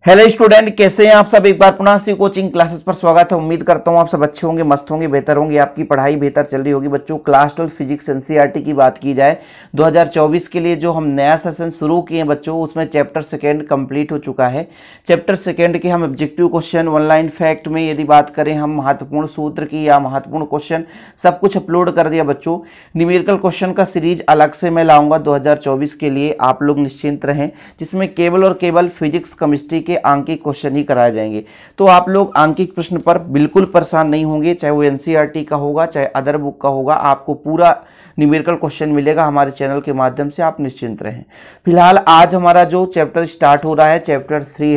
Hello student, कैसे हैं आप सब। एक बार पुनः से कोचिंग क्लासेस पर स्वागत है। उम्मीद करता हूं आप सब अच्छे होंगे, मस्त होंगे, बेहतर होंगे, आपकी पढ़ाई बेहतर चल रही होगी। बच्चों, क्लास 12 फिजिक्स एनसीईआरटी की बात की जाए 2024 के लिए जो हम नया सेशन शुरू किए हैं बच्चों, उसमें चैप्टर सेकेंड कंप्लीट हो चुका है। चैप्टर सेकेंड के हम objective question, one line fact में यदि बात करें, हम महत्वपूर्ण सूत्र की या महत्वपूर्ण क्वेश्चन सब कुछ अपलोड कर दिया बच्चों। न्यूमेरिकल क्वेश्चन का सीरीज अलग से मैं लाऊंगा 2024 के लिए, आप लोग निश्चिंत रहें, जिसमें केवल और केवल फिजिक्स केमिस्ट्री के आंकिक क्वेश्चन ही कराए जाएंगे। तो आप लोग आंकिक प्रश्न पर बिल्कुल परेशान नहीं होंगे, चाहे वो एनसीईआरटी का होगा चाहे अदर बुक का होगा, आपको पूरा न्यूमेरिकल क्वेश्चन मिलेगा हमारे चैनल के माध्यम से, आप निश्चिंत रहें। फिलहाल आज हमारा जो चैप्टर स्टार्ट हो रहा है चैप्टर 3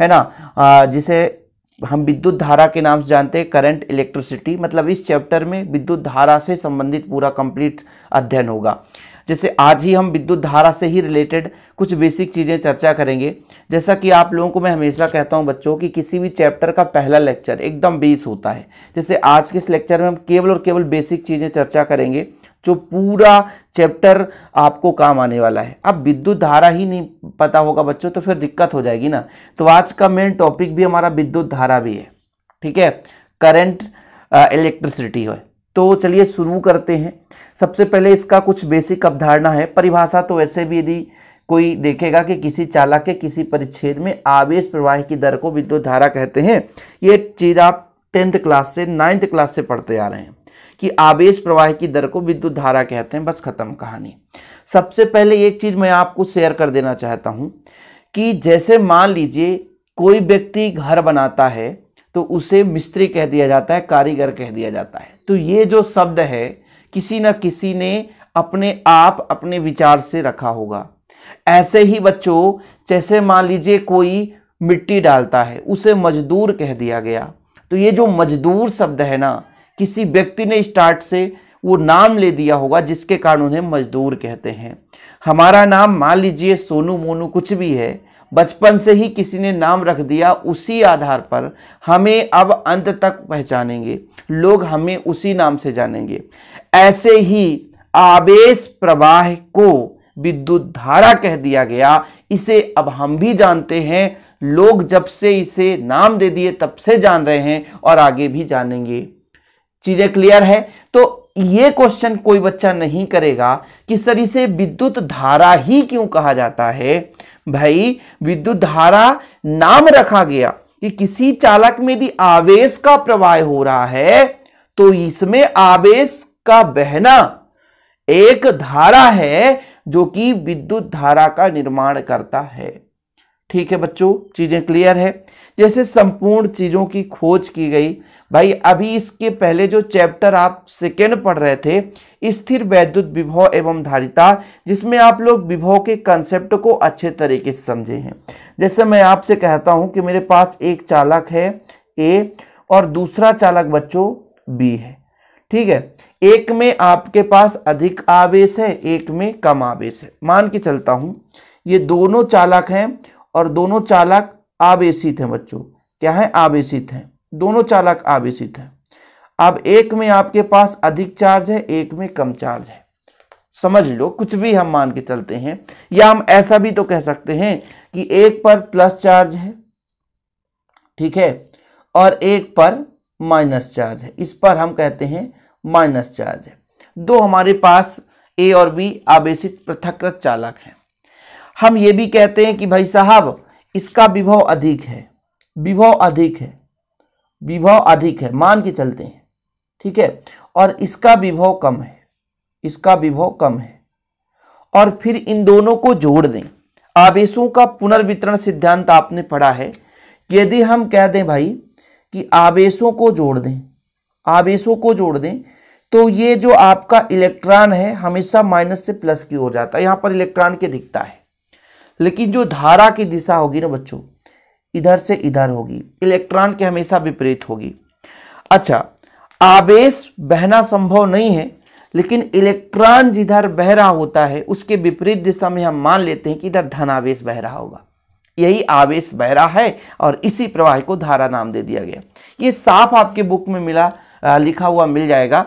है ना, जिसे हम विद्युत धारा के नाम से जानते हैं, करंट इलेक्ट्रिसिटी। मतलब इस चैप्टर में विद्युत धारा से संबंधित पूरा कंप्लीट अध्ययन होगा। जैसे आज ही हम विद्युत धारा से ही रिलेटेड कुछ बेसिक चीज़ें चर्चा करेंगे। जैसा कि आप लोगों को मैं हमेशा कहता हूं बच्चों कि किसी भी चैप्टर का पहला लेक्चर एकदम बेस होता है। जैसे आज के इस लेक्चर में हम केवल और केवल बेसिक चीज़ें चर्चा करेंगे, जो पूरा चैप्टर आपको काम आने वाला है। अब विद्युत धारा ही नहीं पता होगा बच्चों तो फिर दिक्कत हो जाएगी ना। तो आज का मेन टॉपिक भी हमारा विद्युत धारा भी है, ठीक है, करंट इलेक्ट्रिसिटी है। तो चलिए शुरू करते हैं। सबसे पहले इसका कुछ बेसिक अवधारणा है। परिभाषा तो वैसे भी यदि कोई देखेगा कि किसी चालक के किसी परिच्छेद में आवेश प्रवाह की दर को विद्युत धारा कहते हैं। ये चीज़ आप 10th क्लास से 9th क्लास से पढ़ते आ रहे हैं कि आवेश प्रवाह की दर को विद्युत धारा कहते हैं। बस खत्म कहानी। सबसे पहले एक चीज़ मैं आपको शेयर कर देना चाहता हूँ कि जैसे मान लीजिए कोई व्यक्ति घर बनाता है तो उसे मिस्त्री कह दिया जाता है, कारीगर कह दिया जाता है। तो ये जो शब्द है किसी न किसी ने अपने आप अपने विचार से रखा होगा। ऐसे ही बच्चों, जैसे मान लीजिए कोई मिट्टी डालता है, उसे मजदूर कह दिया गया। तो ये जो मजदूर शब्द है ना, किसी व्यक्ति ने स्टार्ट से वो नाम ले दिया होगा जिसके कारण उन्हें मजदूर कहते हैं। हमारा नाम मान लीजिए सोनू मोनू कुछ भी है, बचपन से ही किसी ने नाम रख दिया, उसी आधार पर हमें अब अंत तक पहचानेंगे, लोग हमें उसी नाम से जानेंगे। ऐसे ही आवेश प्रवाह को विद्युत धारा कह दिया गया। इसे अब हम भी जानते हैं, लोग जब से इसे नाम दे दिए तब से जान रहे हैं और आगे भी जानेंगे। चीजें क्लियर है? तो ये क्वेश्चन कोई बच्चा नहीं करेगा कि सर इसे विद्युत धारा ही क्यों कहा जाता है। भाई, विद्युत धारा नाम रखा गया कि किसी चालक में यदि आवेश का प्रवाह हो रहा है तो इसमें आवेश का बहना एक धारा है जो कि विद्युत धारा का निर्माण करता है। ठीक है बच्चों, चीजें क्लियर है? जैसे संपूर्ण चीजों की खोज की गई। भाई, अभी इसके पहले जो चैप्टर आप सेकेंड पढ़ रहे थे, स्थिर वैद्युत विभव एवं धारिता, जिसमें आप लोग विभव के कंसेप्ट को अच्छे तरीके से समझे हैं। जैसे मैं आपसे कहता हूं कि मेरे पास एक चालक है A और दूसरा चालक बच्चों B है, ठीक है। एक में आपके पास अधिक आवेश है, एक में कम आवेश है। मान के चलता हूं ये दोनों चालक हैं और दोनों चालक आवेशित हैं बच्चों। क्या है? आवेशित हैं। दोनों चालक आवेशित हैं। अब एक में आपके पास अधिक चार्ज है, एक में कम चार्ज है। समझ लो, कुछ भी हम मान के चलते हैं, या हम ऐसा भी तो कह सकते हैं कि एक पर प्लस चार्ज है, ठीक है, और एक पर माइनस चार्ज है। इस पर हम कहते हैं माइनस चार्ज है। दो हमारे पास A और B आवेशित पृथक्कृत चालक हैं। हम ये भी कहते हैं कि भाई साहब इसका विभव अधिक है, विभव अधिक है, विभव अधिक है, मान के चलते हैं, ठीक है, और इसका विभव कम है, इसका विभव कम है। और फिर इन दोनों को जोड़ दें। आवेशों का पुनर्वितरण सिद्धांत आपने पढ़ा है। यदि हम कह दें भाई कि आवेशों को जोड़ दें, आवेशों को जोड़ दें, तो ये जो आपका इलेक्ट्रॉन है हमेशा माइनस से प्लस की ओर जाता है। यहां पर इलेक्ट्रॉन के दिखता है, लेकिन जो धारा की दिशा होगी ना बच्चों, इधर से इधर होगी, इलेक्ट्रॉन के हमेशा विपरीत होगी। अच्छा, आवेश बहना संभव नहीं है, लेकिन इलेक्ट्रॉन जिधर बह रहा होता है उसके विपरीत दिशा में हम मान लेते हैं कि इधर धनावेश बह रहा होगा। यही आवेश बह रहा है और इसी प्रवाह को धारा नाम दे दिया गया। ये साफ आपके बुक में लिखा हुआ मिल जाएगा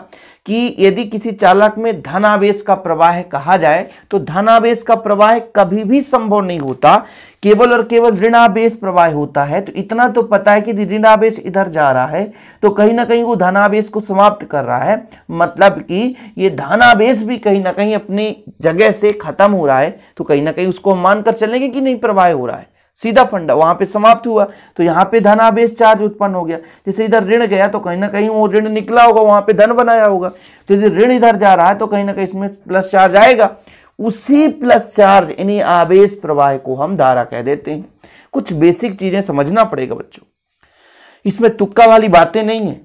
कि यदि किसी चालक में धनावेश का प्रवाह कहा जाए तो धनावेश का प्रवाह कभी भी संभव नहीं होता, केवल और केवल ऋणावेश प्रवाह होता है। तो इतना तो पता है कि ऋणावेश इधर जा रहा है तो कहीं ना कहीं वो धनावेश को समाप्त कर रहा है, मतलब कि ये धनावेश भी कहीं ना कहीं अपनी जगह से खत्म हो रहा है। तो कहीं ना कहीं उसको हम मानकर चलेंगे कि नहीं प्रवाह हो रहा है, सीधा फंडा वहां पे समाप्त हुआ। तो यहाँ पे धनावेश चार्ज उत्पन्न हो गया। जैसे इधर ऋण गया तो कहीं ना कहीं वो ऋण निकला होगा, वहां पे धन बनाया होगा। तो यदि ऋण इधर जा रहा है तो कहीं ना कहीं इसमें प्लस चार्ज आएगा। उसी प्लस चार्ज यानी आवेश प्रवाह को हम धारा कह देते हैं। कुछ बेसिक चीजें समझना पड़ेगा बच्चों, इसमें तुक्का वाली बातें नहीं है,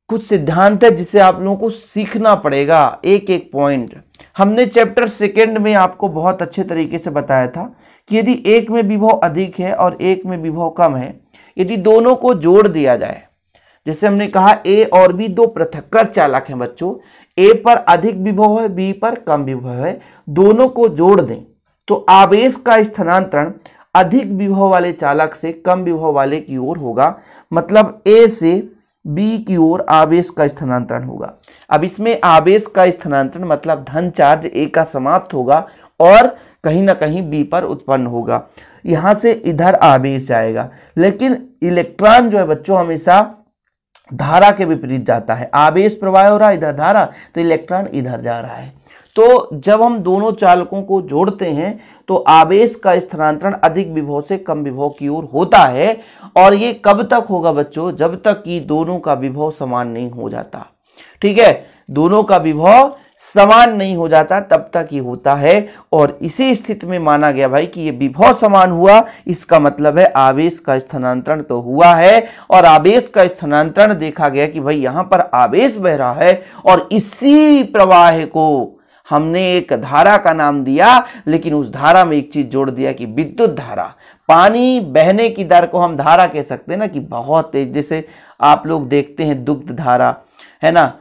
कुछ सिद्धांत है जिसे आप लोगों को सीखना पड़ेगा। एक एक पॉइंट हमने चैप्टर सेकंड में आपको बहुत अच्छे तरीके से बताया था कि यदि एक में विभव अधिक है और एक में विभव कम है, यदि दोनों को जोड़ दिया जाए, जैसे हमने कहा ए और बी दो पृथक्कृत चालक हैं बच्चों, ए पर अधिक विभव है, बी पर कम विभव है, दोनों को जोड़ दें तो आवेश का स्थानांतरण अधिक विभव वाले चालक से कम विभव वाले की ओर होगा, मतलब ए से बी की ओर आवेश का स्थानांतरण होगा। अब इसमें आवेश का स्थानांतरण मतलब धन चार्ज ए का समाप्त होगा और कहीं ना कहीं बी पर उत्पन्न होगा, यहां से इधर आवेश जाएगा। लेकिन इलेक्ट्रॉन जो है बच्चों हमेशा धारा के विपरीत जाता है, आवेश प्रवाह हो रहा है इधर धारा, तो इलेक्ट्रॉन इधर जा रहा है। तो जब हम दोनों चालकों को जोड़ते हैं तो आवेश का स्थानांतरण अधिक विभव से कम विभव की ओर होता है। और ये कब तक होगा बच्चों? जब तक कि दोनों का विभव समान नहीं हो जाता। ठीक है, दोनों का विभव समान नहीं हो जाता तब तक ये होता है। और इसी स्थिति में माना गया भाई कि ये विभव समान हुआ, इसका मतलब है आवेश का स्थानांतरण तो हुआ है। और आवेश का स्थानांतरण देखा गया कि भाई यहां पर आवेश बह रहा है और इसी प्रवाह को हमने एक धारा का नाम दिया, लेकिन उस धारा में एक चीज जोड़ दिया कि विद्युत धारा। पानी बहने की दर को हम धारा कह सकते हैं ना, कि बहुत तेज, जैसे आप लोग देखते हैं दुग्ध धारा है ना,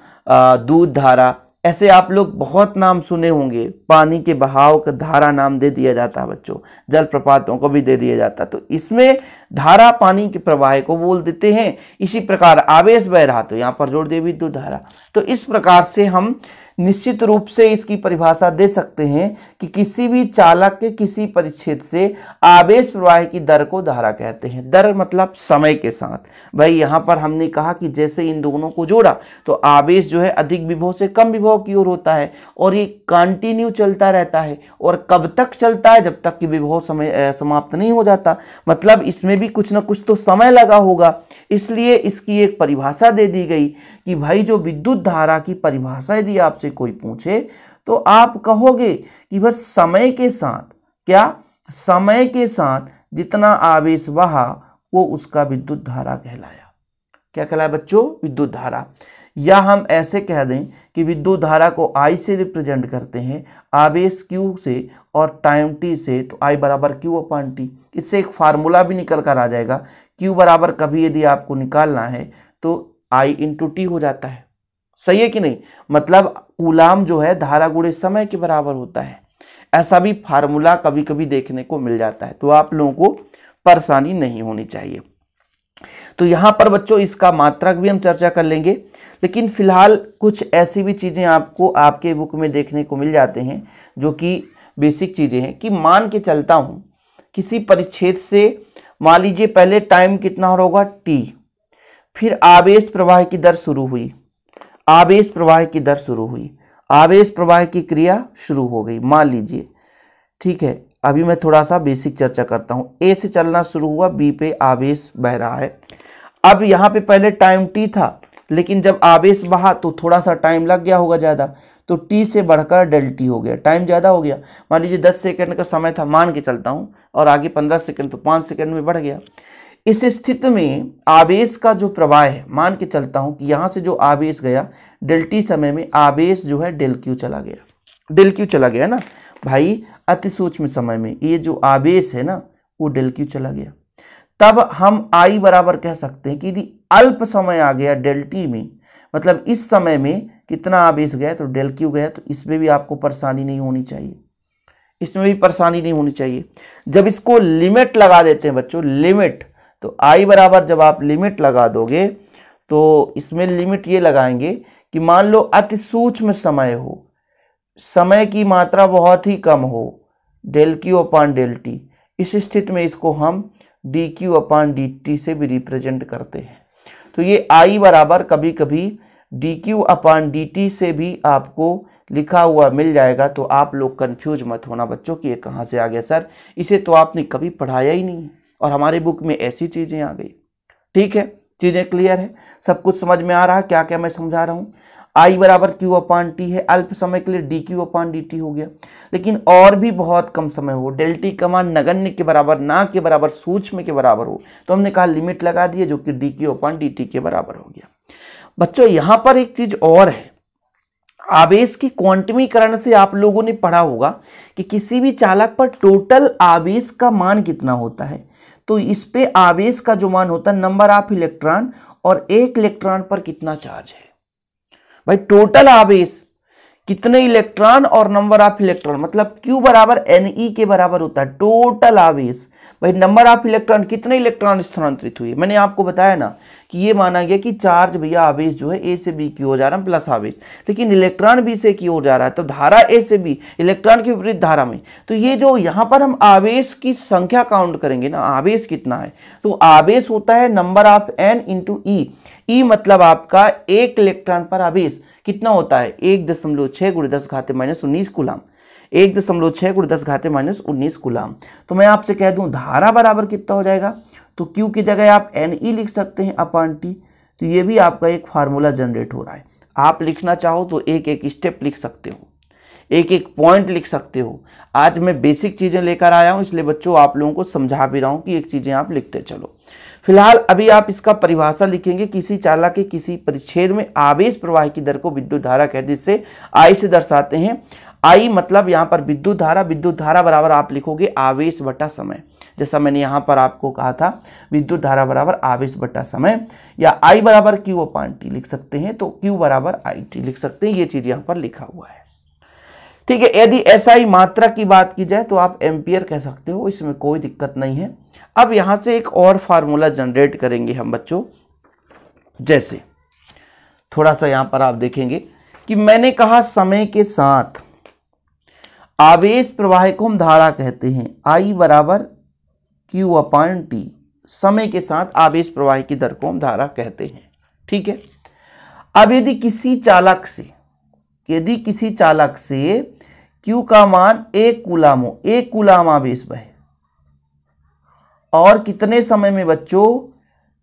दूध धारा, ऐसे आप लोग बहुत नाम सुने होंगे। पानी के बहाव का धारा नाम दे दिया जाता है बच्चों, जल प्रपातों को भी दे दिया जाता है। तो इसमें धारा पानी के प्रवाह को बोल देते हैं। इसी प्रकार आवेश बह रहा तो यहाँ पर जोड़ दे विद्युत धारा। तो इस प्रकार से हम निश्चित रूप से इसकी परिभाषा दे सकते हैं कि किसी भी चालक के किसी परिच्छेद से आवेश प्रवाह की दर को धारा कहते हैं। दर मतलब समय के साथ। भाई यहाँ पर हमने कहा कि जैसे इन दोनों को जोड़ा तो आवेश जो है अधिक विभव से कम विभव की ओर होता है और ये कंटिन्यू चलता रहता है। और कब तक चलता है? जब तक कि विभव समय समाप्त नहीं हो जाता। मतलब इसमें भी कुछ ना कुछ तो समय लगा होगा, इसलिए इसकी एक परिभाषा दे दी गई कि भाई जो विद्युत धारा की परिभाषा यदि आपसे कोई पूछे तो आप कहोगे कि बस समय के साथ, क्या समय के साथ जितना आवेश बहा वो उसका विद्युत धारा कहलाया। क्या कहलाया बच्चों? विद्युत धारा। या हम ऐसे कह दें कि विद्युत धारा को I से रिप्रेजेंट करते हैं, आवेश Q से और टाइम T से, तो I बराबर Q/T। इससे एक फार्मूला भी निकल कर आ जाएगा। Q बराबर कभी यदि आपको निकालना है तो I × T हो जाता है। सही है कि नहीं? मतलब कूलाम जो है धारा गुणे समय के बराबर होता है। ऐसा भी फार्मूला कभी कभी देखने को मिल जाता है, तो आप लोगों को परेशानी नहीं होनी चाहिए। तो यहाँ पर बच्चों इसका मात्रक भी हम चर्चा कर लेंगे, लेकिन फिलहाल कुछ ऐसी भी चीजें आपको आपके बुक में देखने को मिल जाते हैं जो कि बेसिक चीजें हैं। कि मान के चलता हूं किसी परिच्छेद से, मान लीजिए पहले टाइम कितना होगा T, फिर आवेश प्रवाह की दर शुरू हुई, आवेश प्रवाह की दर शुरू हुई, आवेश प्रवाह की क्रिया शुरू हो गई, मान लीजिए। ठीक है, अभी मैं थोड़ा सा बेसिक चर्चा करता हूं। ए से चलना शुरू हुआ, बी पे आवेश बह रहा है। अब यहाँ पे पहले टाइम T था, लेकिन जब आवेश बहा तो थोड़ा सा टाइम लग गया होगा ज़्यादा, तो T से बढ़कर ΔT हो गया, टाइम ज़्यादा हो गया। मान लीजिए 10 सेकंड का समय था, मान के चलता हूँ, और आगे 15 सेकंड, तो 5 सेकंड में बढ़ गया। इस स्थिति में आवेश का जो प्रवाह है, मान के चलता हूं कि यहां से जो आवेश गया ΔT समय में आवेश जो है ΔQ चला गया, ΔQ चला गया ना भाई। अति सूक्ष्म समय में ये जो आवेश है ना वो ΔQ चला गया। तब हम I बराबर कह सकते हैं कि यदि अल्प समय आ गया ΔT में, मतलब इस समय में कितना आवेश गया तो ΔQ गया, तो इसमें भी आपको परेशानी नहीं होनी चाहिए, इसमें भी परेशानी नहीं होनी चाहिए। जब इसको लिमिट लगा देते हैं बच्चों, लिमिट, तो I बराबर जब आप लिमिट लगा दोगे तो इसमें लिमिट ये लगाएंगे कि मान लो अति सूक्ष्म समय हो, समय की मात्रा बहुत ही कम हो, del q upon del t, इस स्थिति में इसको हम d q upon d t से भी रिप्रेजेंट करते हैं। तो ये आई बराबर कभी कभी D q upon d t से भी आपको लिखा हुआ मिल जाएगा। तो आप लोग कंफ्यूज मत होना बच्चों कि ये कहाँ से आ गया सर, इसे तो आपने कभी पढ़ाया ही नहीं और हमारे बुक में ऐसी चीज़ें आ गई। ठीक है, चीज़ें क्लियर है, सब कुछ समझ में आ रहा है क्या क्या मैं समझा रहा हूँ। आई बराबर क्यू अपान टी है, अल्प समय के लिए D q upon d T हो गया। लेकिन और भी बहुत कम समय हो, डेल टी का मान नगण्य के बराबर, ना के बराबर, सूक्ष्म के बराबर हो, तो हमने कहा लिमिट लगा दी है जो कि D q upon d T के बराबर हो गया। बच्चों यहां पर एक चीज और है, आवेश की क्वांटमीकरण से आप लोगों ने पढ़ा होगा कि किसी भी चालक पर टोटल आवेश का मान कितना होता है। तो इस पे आवेश का जो मान होता है नंबर ऑफ इलेक्ट्रॉन और एक इलेक्ट्रॉन पर कितना चार्ज है। भाई टोटल आवेश कितने इलेक्ट्रॉन और नंबर ऑफ इलेक्ट्रॉन, मतलब Q बराबर Ne के बराबर होता है टोटल आवेश। भाई नंबर ऑफ इलेक्ट्रॉन, कितने इलेक्ट्रॉन स्थानांतरित हुए, मैंने आपको बताया ना कि ये माना गया कि चार्ज भैया आवेश जो है A से B की ओर जा रहा है प्लस आवेश, लेकिन इलेक्ट्रॉन B से की ओर जा रहा है, तो धारा A से B इलेक्ट्रॉन की विपरीत धारा में। तो ये जो यहाँ पर हम आवेश की संख्या काउंट करेंगे ना, आवेश कितना है, तो आवेश होता है number of N into E। E मतलब आपका एक इलेक्ट्रॉन पर आवेश कितना होता है 1.6 × 10⁻−19 कूलाम, 1.6 × 10⁻−19 कूलाम। तो मैं आपसे कह दूं धारा बराबर कितना हो जाएगा, तो Q की जगह आप Ne लिख सकते हैं अपान T। तो ये भी आपका एक फार्मूला जनरेट हो रहा है। आप लिखना चाहो तो एक एक स्टेप लिख सकते हो, एक एक पॉइंट लिख सकते हो। आज मैं बेसिक चीजें लेकर आया हूं, इसलिए बच्चों आप लोगों को समझा भी रहा हूं कि एक चीजें आप लिखते चलो। फिलहाल अभी आप इसका परिभाषा लिखेंगे, किसी चालक के किसी परिच्छेद में आवेश प्रवाह की दर को विद्युत धारा कहते हैं, जिससे आई से दर्शाते हैं। आई मतलब यहाँ पर विद्युत धारा बराबर आप लिखोगे आवेश बटा समय, जैसा मैंने यहाँ पर आपको कहा था विद्युत धारा बराबर आवेश बटा समय, या आई बराबर क्यू अपान टी लिख सकते हैं, तो क्यू बराबर आई टी लिख सकते हैं। ये चीज यहाँ पर लिखा हुआ है। ठीक है, यदि एसआई मात्रा की बात की जाए तो आप एम्पियर कह सकते हो, इसमें कोई दिक्कत नहीं है। अब यहां से एक और फार्मूला जनरेट करेंगे हम बच्चों, जैसे थोड़ा सा यहां पर आप देखेंगे कि मैंने कहा समय के साथ आवेश प्रवाह को हम धारा कहते हैं, आई बराबर क्यू अपान टी, समय के साथ आवेश प्रवाह की दर को हम धारा कहते हैं। ठीक है, अब यदि किसी चालक से Q का मान 1 कूलाम हो, 1 कूलाम आवेश बहे, और कितने समय में बच्चों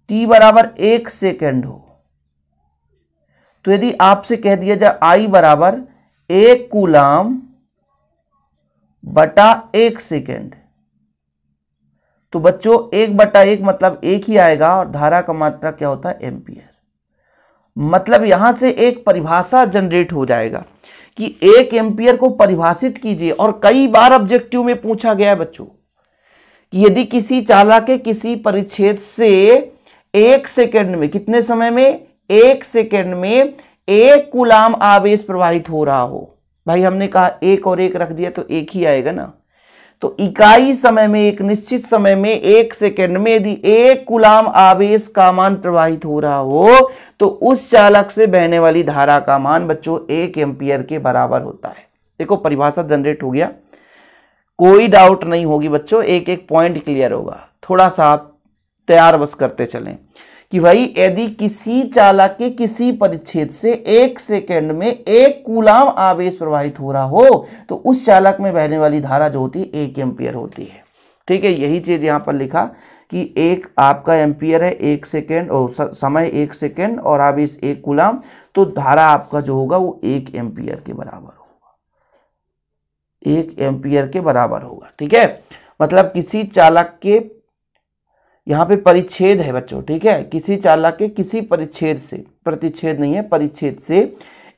T बराबर 1 सेकेंड हो, तो यदि आपसे कह दिया जाए I बराबर 1 कूलाम बटा 1 सेकेंड, तो बच्चों 1/1 मतलब 1 ही आएगा, और धारा का मात्रा क्या होता है एम्पियर। मतलब यहां से एक परिभाषा जनरेट हो जाएगा कि 1 एम्पियर को परिभाषित कीजिए। और कई बार ऑब्जेक्टिव में पूछा गया है बच्चों कि यदि किसी चालक के किसी परिच्छेद से 1 सेकेंड में, कितने समय में 1 सेकेंड में 1 कूलाम आवेश प्रवाहित हो रहा हो। भाई हमने कहा 1 और 1 रख दिया तो 1 ही आएगा ना, तो इकाई समय में, एक निश्चित समय में 1 सेकेंड में यदि 1 कूलाम आवेश का मान प्रवाहित हो रहा हो तो उस चालक से बहने वाली धारा का मान बच्चों 1 एम्पियर के बराबर होता है। देखो परिभाषा जनरेट हो गया, कोई डाउट नहीं होगी बच्चों, एक एक पॉइंट क्लियर होगा। थोड़ा सा आप तैयार बस करते चलें कि भाई यदि किसी चालक के किसी परिच्छेद से 1 सेकेंड में 1 कूलाम आवेश प्रवाहित हो रहा हो तो उस चालक में बहने वाली धारा जो होती है 1 एम्पियर होती है। ठीक है, यही चीज यहां पर लिखा कि 1 आपका एम्पियर है 1 सेकेंड, और समय 1 सेकेंड और आवेश 1 कूलाम, तो धारा आपका जो होगा वो 1 एम्पियर के बराबर होगा, 1 एम्पियर के बराबर होगा। ठीक है, मतलब किसी चालक के, यहाँ पे परिच्छेद है बच्चों, ठीक है, किसी चालक के किसी परिच्छेद से, प्रतिच्छेद नहीं है, परिच्छेद से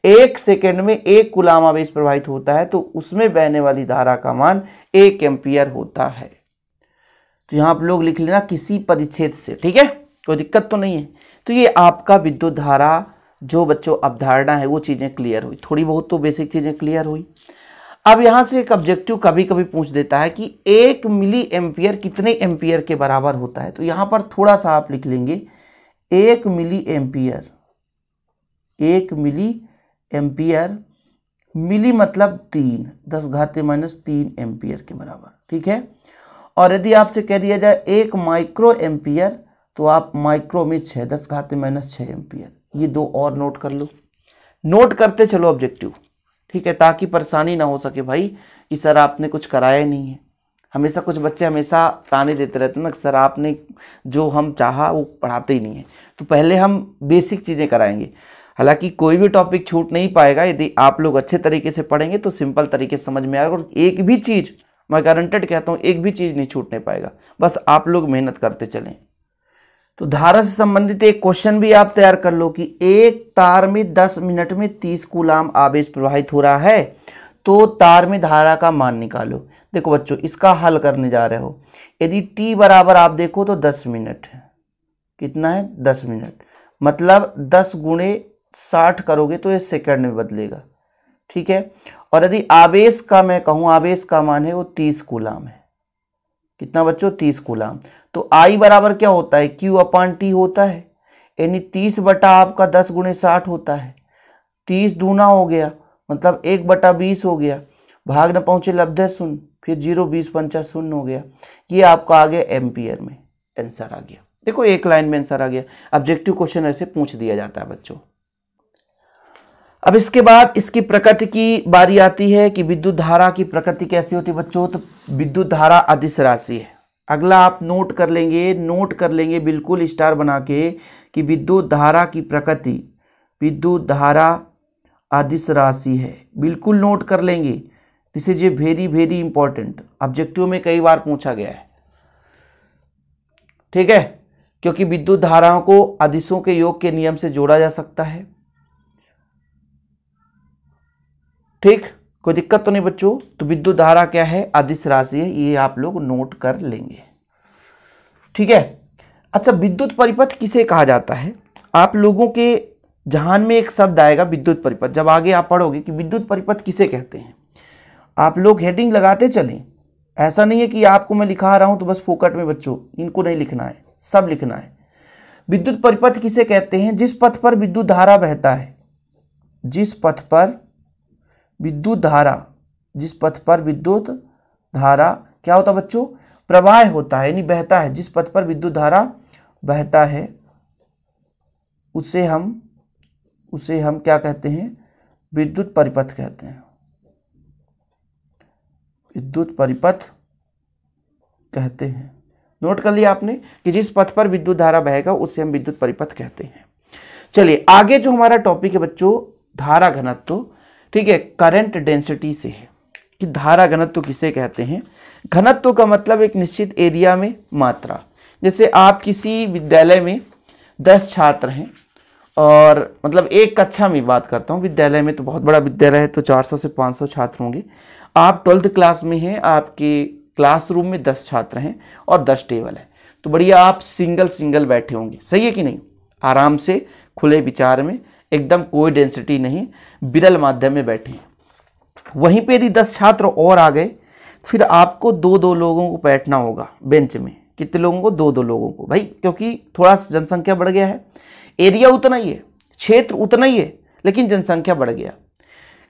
1 सेकेंड में 1 कूलाम आवेश प्रवाहित होता है तो उसमें बहने वाली धारा का मान 1 एम्पियर होता है। तो यहाँ आप लोग लिख लेना किसी परिच्छेद से। ठीक है, कोई दिक्कत तो नहीं है। तो ये आपका विद्युत धारा जो बच्चों अवधारणा है वो चीजें क्लियर हुई, थोड़ी बहुत तो बेसिक चीजें क्लियर हुई। अब यहां से एक ऑब्जेक्टिव कभी कभी पूछ देता है कि 1 मिली एम्पियर कितने एम्पियर के बराबर होता है। तो यहां पर थोड़ा सा आप लिख लेंगे 1 मिली एम्पियर 1 मिली एम्पियर, मिली मतलब 3, 10 घाते -3 एम्पियर के बराबर, ठीक है। और यदि आपसे कह दिया जाए 1 माइक्रो एम्पियर, तो आप माइक्रो में 6, 10 घाते -6 एम्पियर। ये 2 और नोट कर लो, नोट करते चलो ऑब्जेक्टिव, ठीक है, ताकि परेशानी ना हो सके भाई कि सर आपने कुछ कराया ही नहीं है। हमेशा कुछ बच्चे हमेशा ताने देते रहते हैं ना, सर आपने जो हम चाहा वो पढ़ाते ही नहीं है। तो पहले हम बेसिक चीज़ें कराएंगे। हालांकि कोई भी टॉपिक छूट नहीं पाएगा, यदि आप लोग अच्छे तरीके से पढ़ेंगे तो सिंपल तरीके से समझ में आएगा। और एक भी चीज़, मैं गारंटेड कहता हूँ, एक भी चीज़ नहीं छूटने पाएगा, बस आप लोग मेहनत करते चलें। तो धारा से संबंधित एक क्वेश्चन भी आप तैयार कर लो कि एक तार में 10 मिनट में 30 कूलाम आवेश प्रवाहित हो रहा है, तो तार में धारा का मान निकालो। देखो बच्चों, इसका हल करने जा रहे हो। यदि t बराबर आप देखो तो 10 मिनट है, कितना है 10 मिनट, मतलब 10 गुणे 60 करोगे तो ये सेकंड में बदलेगा, ठीक है। और यदि आवेश का मैं कहूँ, आवेश का मान है वो 30 कूलाम है। कितना बच्चों, 30 कूलाम। तो I बराबर क्या होता है, Q/T होता है, यानी 30 बटा आपका 10 गुणे 60 होता है। 30 दूना हो गया, मतलब 1/20 हो गया, भाग न पहुंचे लब्धे शून्य, फिर 0, 20 पंचा शून्य हो गया। ये आपका आ गया एम्पियर में, आंसर आ गया। देखो एक लाइन में आंसर आ गया। ऑब्जेक्टिव क्वेश्चन ऐसे पूछ दिया जाता है बच्चों। अब इसके बाद इसकी प्रकृति की बारी आती है कि विद्युत धारा की प्रकृति कैसी होती है बच्चों। तो विद्युत धारा अदिश राशि है। अगला आप नोट कर लेंगे बिल्कुल स्टार बना के कि विद्युत धारा की प्रकृति, विद्युत धारा अदिश राशि है, बिल्कुल नोट कर लेंगे। This is a very very important, objective में कई बार पूछा गया है, ठीक है, क्योंकि विद्युत धाराओं को अदिशों के योग के नियम से जोड़ा जा सकता है। ठीक, कोई दिक्कत तो नहीं बच्चों। तो विद्युत धारा क्या है, अदिश राशि है, ये आप लोग नोट कर लेंगे, ठीक है। अच्छा, विद्युत परिपथ किसे कहा जाता है? आप लोगों के जहान में एक शब्द आएगा विद्युत परिपथ। जब आगे आप पढ़ोगे कि विद्युत परिपथ किसे कहते हैं, आप लोग हेडिंग लगाते चलें। ऐसा नहीं है कि आपको मैं लिखा रहा हूं तो बस फोकट में बच्चों, इनको नहीं लिखना है, सब लिखना है। विद्युत परिपथ किसे कहते हैं? जिस पथ पर विद्युत धारा बहता है, जिस पथ पर विद्युत धारा, जिस पथ पर विद्युत धारा क्या होता है बच्चों, प्रवाह होता है, यानी बहता है। जिस पथ पर विद्युत धारा बहता है उसे हम क्या कहते हैं, विद्युत परिपथ कहते हैं, विद्युत परिपथ कहते हैं। नोट कर लिया आपने कि जिस पथ पर विद्युत धारा बहेगा उसे हम विद्युत परिपथ कहते हैं। चलिए आगे जो हमारा टॉपिक है बच्चों, धारा घनत्व, ठीक है, करंट डेंसिटी से है कि धारा घनत्व किसे कहते हैं। घनत्व का मतलब एक निश्चित एरिया में मात्रा। जैसे आप किसी विद्यालय में 10 छात्र हैं, और मतलब एक कक्षा में बात करता हूँ, विद्यालय में तो बहुत बड़ा विद्यालय है तो 400 से 500 छात्र होंगे। आप 12th क्लास में हैं, आपके क्लासरूम में 10 छात्र हैं और 10 टेबल है, तो बढ़िया आप सिंगल बैठे होंगे, सही है कि नहीं, आराम से खुले विचार में, एकदम कोई डेंसिटी नहीं, विरल माध्यम में बैठे हैं। वहीं पे यदि 10 छात्र और आ गए, फिर आपको 2-2 लोगों को बैठना होगा बेंच में। कितने लोगों को? 2-2 लोगों को भाई, क्योंकि थोड़ा जनसंख्या बढ़ गया है, एरिया उतना ही है, क्षेत्र उतना ही है, लेकिन जनसंख्या बढ़ गया।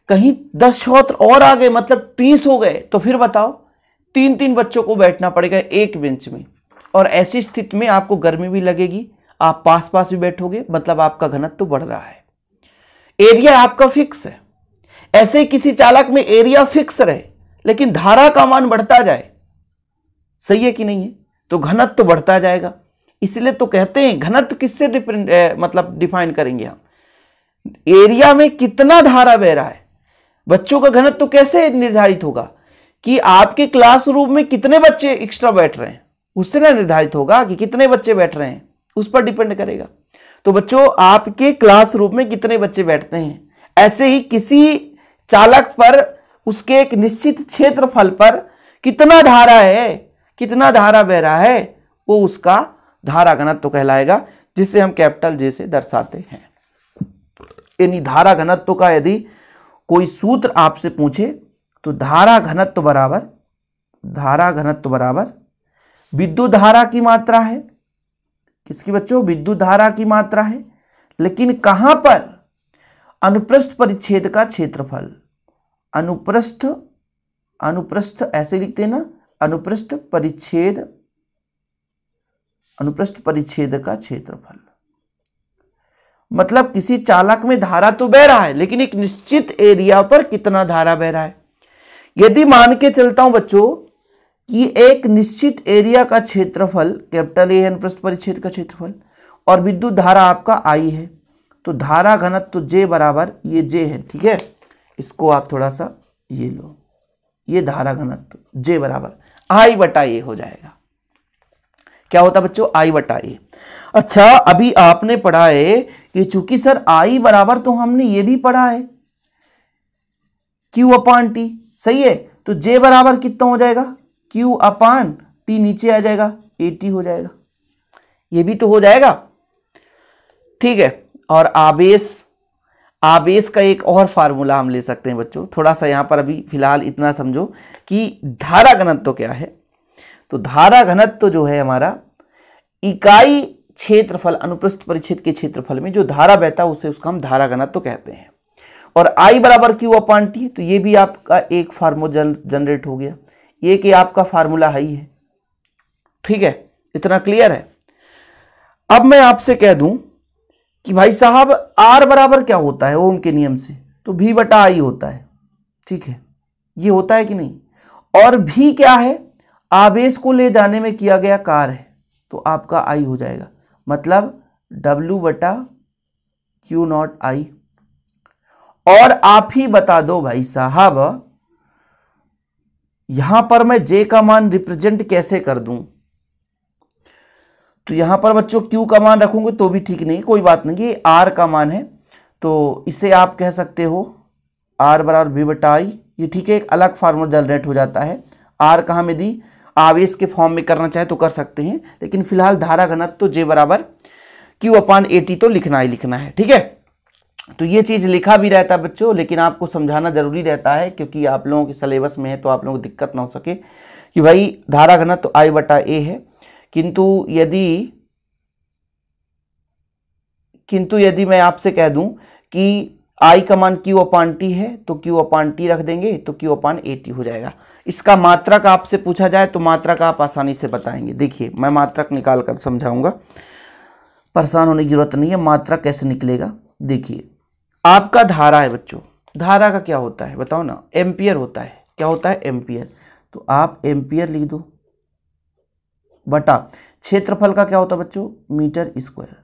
कहीं 10 छात्र और आ गए, मतलब 30 हो गए, तो फिर बताओ 3-3 बच्चों को बैठना पड़ेगा एक बेंच में। और ऐसी स्थिति में आपको गर्मी भी लगेगी, आप पास पास भी बैठोगे, मतलब आपका घनत्व तो बढ़ रहा है। एरिया आपका फिक्स है। ऐसे किसी चालक में एरिया फिक्स रहे लेकिन धारा का मान बढ़ता जाए, सही है कि नहीं है, तो घनत्व तो बढ़ता जाएगा। इसलिए तो कहते हैं घनत्व किससे मतलब डिफाइन करेंगे हम, एरिया में कितना धारा बह रहा है। बच्चों का घनत्व तो कैसे निर्धारित होगा कि आपके क्लासरूम में कितने बच्चे एक्स्ट्रा बैठ रहे हैं, उससे ना निर्धारित होगा कि कितने बच्चे बैठ रहे हैं, उस पर डिपेंड करेगा। तो बच्चों आपके क्लासरूम में कितने बच्चे बैठते हैं, ऐसे ही किसी चालक पर उसके एक निश्चित क्षेत्रफल पर कितना धारा है, कितना धारा बह रहा है, वो उसका धारा घनत्व तो कहलाएगा, जिसे हम कैपिटल जे से दर्शाते हैं। यानी धारा घनत्व का यदि कोई सूत्र आपसे पूछे तो धारा घनत्व बराबर विद्युत धारा की मात्रा है। किसकी बच्चों? विद्युत धारा की मात्रा है। लेकिन कहां पर? अनुप्रस्थ परिच्छेद का क्षेत्रफल, अनुप्रस्थ ऐसे लिखते हैं ना, अनुप्रस्थ परिच्छेद का क्षेत्रफल। मतलब किसी चालक में धारा तो बह रहा है, लेकिन एक निश्चित एरिया पर कितना धारा बह रहा है। यदि मान के चलता हूं बच्चों कि एक निश्चित एरिया का क्षेत्रफल कैपिटल ए है, अनुप्रस्थ परिच्छेद का क्षेत्रफल, और विद्युत धारा आपका आई है, तो धारा घनत्व J बराबर, ये J है, ठीक है, इसको आप थोड़ा सा ये लो, ये धारा घनत्व J बराबर I बटा ए हो जाएगा। क्या होता बच्चों? I बटा ए। अच्छा, अभी आपने पढ़ा है कि चूंकि सर I बराबर, तो हमने ये भी पढ़ा है Q अपान T, सही है, तो J बराबर कितना हो जाएगा? Q अपान T, नीचे आ जाएगा AT हो जाएगा, ये भी तो हो जाएगा, ठीक है। और आवेश का एक और फार्मूला हम ले सकते हैं बच्चों, थोड़ा सा यहां पर अभी फिलहाल इतना समझो कि धारा घनत्व क्या है। तो धारा घनत्व जो है हमारा इकाई क्षेत्रफल, अनुप्रस्थ परिच्छेद के क्षेत्रफल में जो धारा बहता है उसे, उसका हम धारा घनत्व कहते हैं। और I बराबर Q अपान T, तो ये भी आपका एक फार्मूला जनरेट हो गया, ये कि आपका फार्मूला ही है, ठीक है, इतना क्लियर है। अब मैं आपसे कह दूं कि भाई साहब R बराबर क्या होता है ओम के नियम से? तो V बटा I होता है, ठीक है, ये होता है कि नहीं। और V क्या है? आवेश को ले जाने में किया गया कार्य है, तो आपका I हो जाएगा, मतलब W बटा Q नॉट I। और आप ही बता दो भाई साहब, यहां पर मैं J का मान रिप्रेजेंट कैसे कर दूं? तो यहां पर बच्चों Q का मान रखूंगे तो भी ठीक नहीं, कोई बात नहीं, ये R का मान है, तो इसे आप कह सकते हो R बराबर V बटा I, ये ठीक है, एक अलग फार्मूला जनरेट हो जाता है। R कहाँ में दी? आवेश के फॉर्म में करना चाहे तो कर सकते हैं, लेकिन फिलहाल धारा घनत्व तो J बराबर Q अपान AT तो लिखना ही लिखना है, ठीक है। तो ये चीज लिखा भी रहता है बच्चों, लेकिन आपको समझाना जरूरी रहता है, क्योंकि आप लोगों के सिलेबस में है, तो आप लोगों को दिक्कत ना हो सके कि भाई धारा घनत्व तो I बटा A है, किंतु यदि मैं आपसे कह दूं कि I का मान Q अपान T है, तो Q अपान T रख देंगे, तो Q अपान AT हो जाएगा। इसका मात्रक आपसे पूछा जाए तो मात्रक आप आसानी से बताएंगे। देखिए, मैं मात्रक निकाल कर समझाऊंगा, परेशान होने की जरूरत नहीं है। मात्रक कैसे निकलेगा? देखिए, आपका धारा है बच्चों, धारा का क्या होता है बताओ ना? एम्पियर होता है। क्या होता है? एम्पियर। तो आप एम्पियर लिख दो, बटा क्षेत्रफल का क्या होता है बच्चों? Metre square.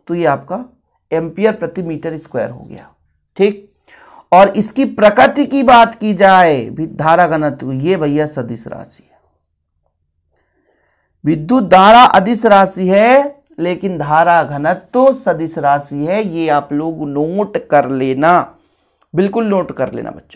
तो ये आपका एम्पियर प्रति मीटर स्क्वायर हो गया, ठीक। और इसकी प्रकृति की बात की जाए भी, धारा घनत्व, ये भैया सदिश राशि है। विद्युत धारा अदिश राशि है, लेकिन धारा घनत्व तो सदिश राशि है। ये आप लोग नोट कर लेना, बिल्कुल नोट कर लेना बच्चों।